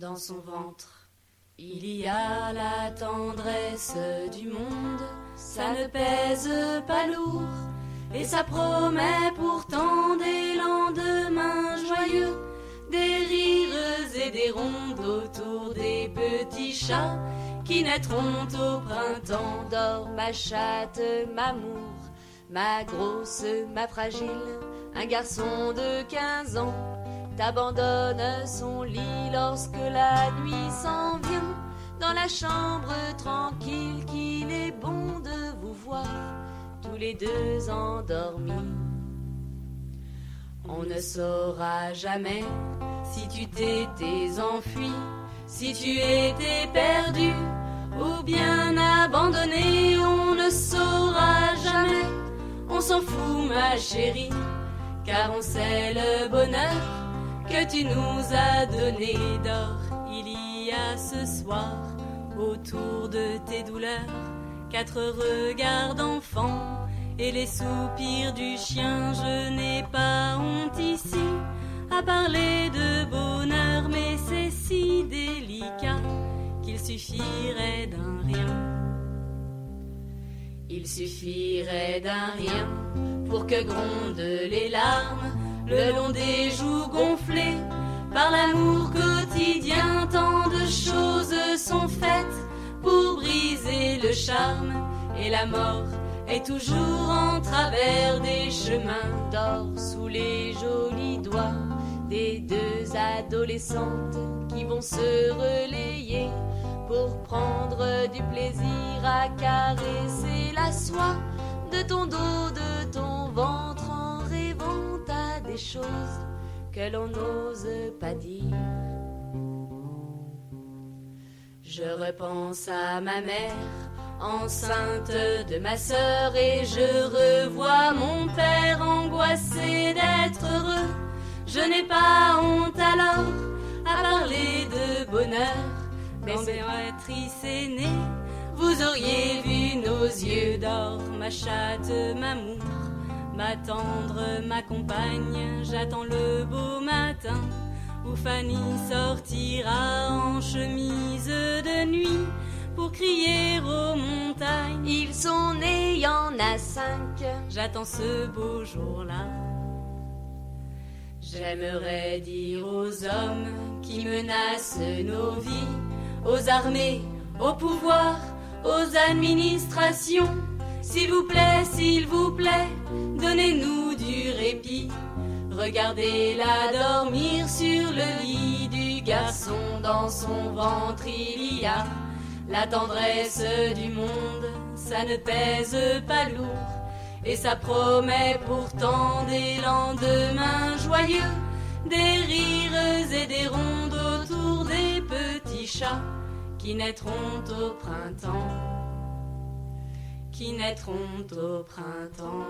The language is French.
Dans son ventre, il y a la tendresse du monde, ça ne pèse pas lourd, et ça promet pourtant des lendemains joyeux, des rires et des rondes autour des petits chats qui naîtront au printemps. Dors ma chatte, m'amour, ma grosse, ma fragile, un garçon de 15 ans t'abandonne son lit lorsque la nuit s'en vient. Dans la chambre tranquille qu'il est bon de vous voir, tous les deux endormis. On ne saura jamais si tu t'étais enfui, si tu étais perdu ou bien abandonné. On ne saura jamais, on s'en fout ma chérie, car on sait le bonheur que tu nous as donné. Dors, il y a ce soir autour de tes douleurs 4 regards d'enfant et les soupirs du chien. Je n'ai pas honte ici à parler de bonheur, mais c'est si délicat qu'il suffirait d'un rien. Il suffirait d'un rien pour que grondent les larmes le long des joues gonflées par l'amour quotidien. Tant de choses sont faites pour briser le charme, et la mort est toujours en travers des chemins. Dors sous les jolis doigts des 2 adolescentes qui vont se relayer pour prendre du plaisir à caresser la soie de ton dos, de ton ventre, en rêvant à des choses que l'on n'ose pas dire. Je repense à ma mère, enceinte de ma sœur, et je revois mon père angoissé d'être heureux. Je n'ai pas honte alors à parler de bonheur, mais impératrice aînée, vous auriez vu nos yeux. D'or, ma chatte, m'amour, ma tendre, ma compagne, j'attends le beau matin où Fanny sortira en chemise de nuit pour crier aux montagnes. Ils sont nés, il y en a 5, j'attends ce beau jour-là. J'aimerais dire aux hommes qui menacent nos vies, aux armées, au pouvoir, aux administrations, s'il vous plaît, donnez-nous du répit. Regardez-la dormir sur le lit du garçon. Dans son ventre il y a la tendresse du monde, ça ne pèse pas lourd, et ça promet pourtant des lendemains joyeux, des rires et des rondes autour des petits chats qui naîtront au printemps, qui naîtront au printemps.